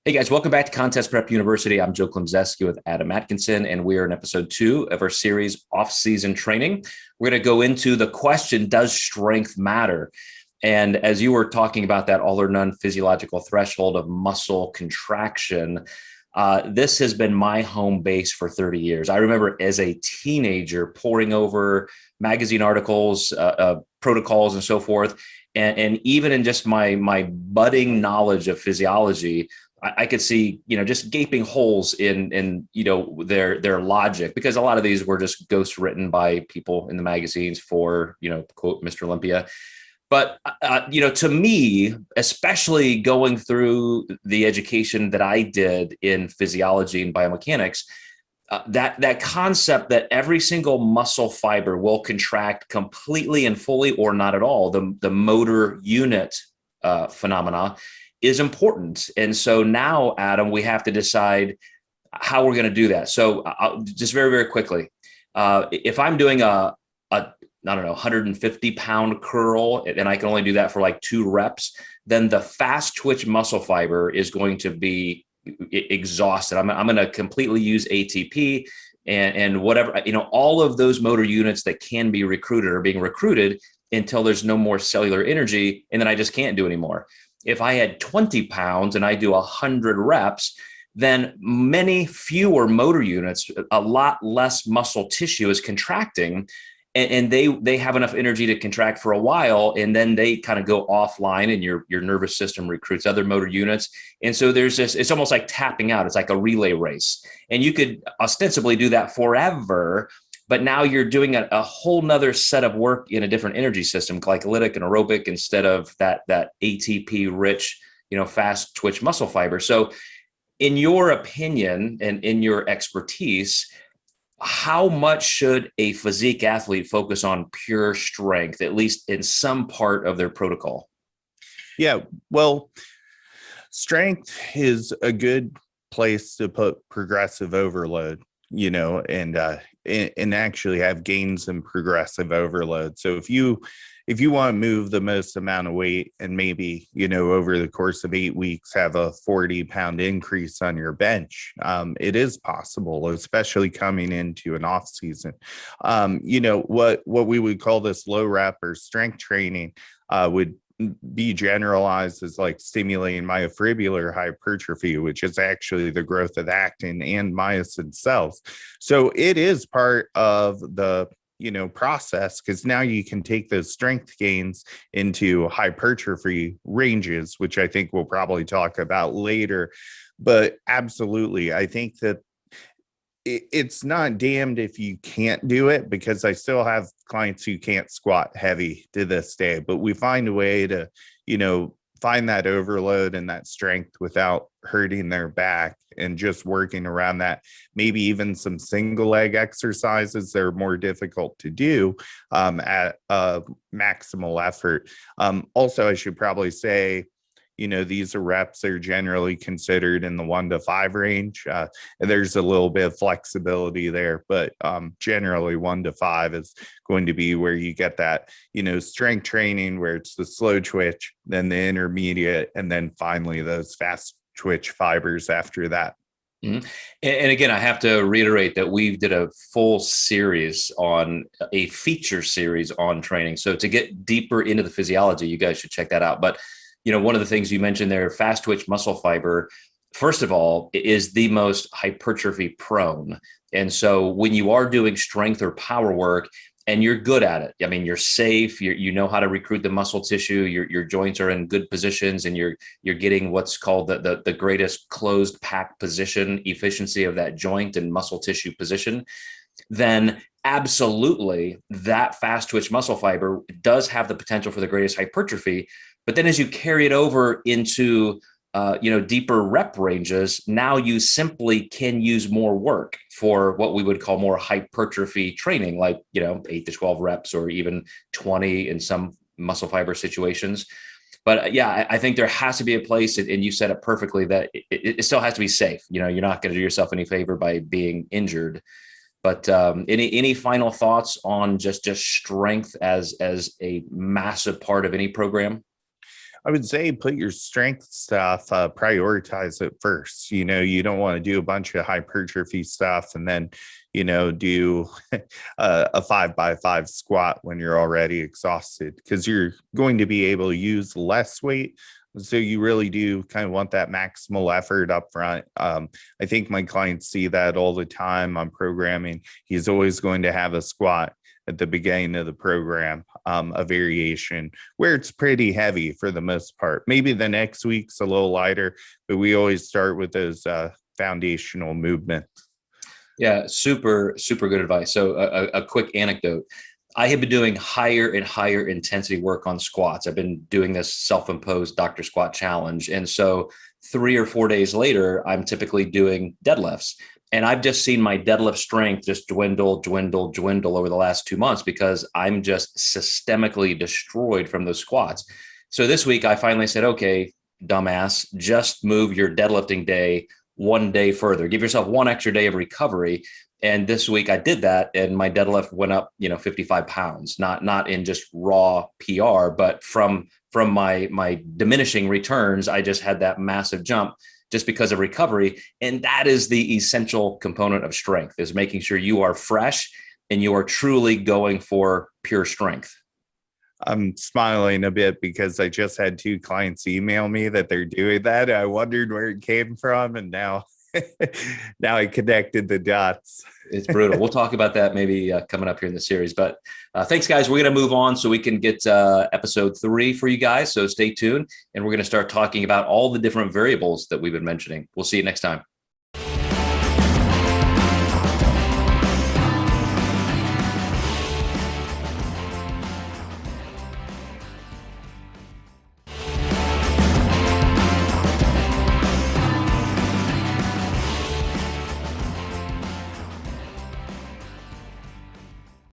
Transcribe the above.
Hey guys, welcome back to Contest Prep University. I'm Joe Klemczewski with Adam Atkinson, and we are in episode 2 of our series Off-Season Training. We're going to go into the question, does strength matter? And as you were talking about that all or none physiological threshold of muscle contraction, this has been my home base for 30 years. I remember as a teenager poring over magazine articles, protocols, and so forth. And even in just my budding knowledge of physiology, I could see, just gaping holes in their logic, because a lot of these were just ghost written by people in the magazines for, quote, Mr. Olympia. But, to me, especially going through the education that I did in physiology and biomechanics, that concept that every single muscle fiber will contract completely and fully or not at all, the motor unit phenomena, is important. And so now, Adam, we have to decide how we're going to do that. So just very, very quickly, if I'm doing I don't know, 150-pound curl, and I can only do that for like 2 reps, then the fast twitch muscle fiber is going to be exhausted. I'm going to completely use ATP and whatever, all of those motor units that can be recruited are being recruited until there's no more cellular energy, and then I just can't do anymore. If I had 20 pounds and I do 100 reps, then many fewer motor units, a lot less muscle tissue is contracting, and they have enough energy to contract for a while, and then they kind of go offline, and your nervous system recruits other motor units. And so there's this, it's almost like tapping out. It's like a relay race, and you could ostensibly do that forever, but now you're doing a whole nother set of work in a different energy system, glycolytic and aerobic, instead of that ATP rich, fast twitch muscle fiber. So in your opinion and in your expertise, how much should a physique athlete focus on pure strength, at least in some part of their protocol? Yeah, well, strength is a good place to put progressive overload, and actually have gains in progressive overload. So if you want to move the most amount of weight and maybe, over the course of 8 weeks, have a 40-pound increase on your bench, it is possible, especially coming into an off season. What we would call this low rep or strength training would be generalized as like stimulating myofibrillar hypertrophy, which is actually the growth of actin and myosin cells. So it is part of the process, because now you can take those strength gains into hypertrophy ranges, which I think we'll probably talk about later. But absolutely, I think that it's not damned if you can't do it, because I still have clients who can't squat heavy to this day, but we find a way to, find that overload and that strength without hurting their back, and just working around that. Maybe even some single leg exercises that are more difficult to do at maximal effort. Also, I should probably say, these reps are generally considered in the 1 to 5 range. There's a little bit of flexibility there, but generally 1 to 5 is going to be where you get that, strength training, where it's the slow twitch, then the intermediate, and then finally those fast twitch fibers after that. Mm-hmm. And again, I have to reiterate that we did a full series on a feature series on training. So to get deeper into the physiology, you guys should check that out. But one of the things you mentioned there, fast twitch muscle fiber, first of all, is the most hypertrophy prone. And so when you are doing strength or power work and you're good at it, I mean, you're safe, you know how to recruit the muscle tissue, your joints are in good positions, and you're getting what's called the greatest closed pack position efficiency of that joint and muscle tissue position, then absolutely that fast twitch muscle fiber does have the potential for the greatest hypertrophy. But then as you carry it over into, deeper rep ranges, now you simply can use more work for what we would call more hypertrophy training, like, 8 to 12 reps or even 20 in some muscle fiber situations. But yeah, I think there has to be a place, and you said it perfectly, that it still has to be safe. You're not going to do yourself any favor by being injured. But any final thoughts on just strength as a massive part of any program? I would say put your strength stuff, prioritize it first. You don't want to do a bunch of hypertrophy stuff and then, do a 5x5 squat when you're already exhausted, because you're going to be able to use less weight. So you really do kind of want that maximal effort up front. I think my clients see that all the time on programming. He's always going to have a squat at the beginning of the program, a variation where it's pretty heavy for the most part. Maybe the next week's a little lighter, but we always start with those foundational movements. Yeah, super, super good advice. So a quick anecdote. I have been doing higher and higher intensity work on squats. I've been doing this self-imposed Dr. Squat challenge. And so 3 or 4 days later, I'm typically doing deadlifts. And I've just seen my deadlift strength just dwindle over the last 2 months because I'm just systemically destroyed from those squats. So this week I finally said, okay, dumbass, just move your deadlifting day 1 day further. Give yourself 1 extra day of recovery. And this week I did that, and my deadlift went up, 55 pounds, not in just raw PR, but from my diminishing returns, I just had that massive jump just because of recovery. And that is the essential component of strength, is making sure you are fresh and you are truly going for pure strength. I'm smiling a bit because I just had 2 clients email me that they're doing that. I wondered where it came from, and now I connected the dots. It's brutal. We'll talk about that maybe coming up here in the series. But thanks, guys. We're going to move on so we can get episode 3 for you guys. So stay tuned, and we're going to start talking about all the different variables that we've been mentioning. We'll see you next time.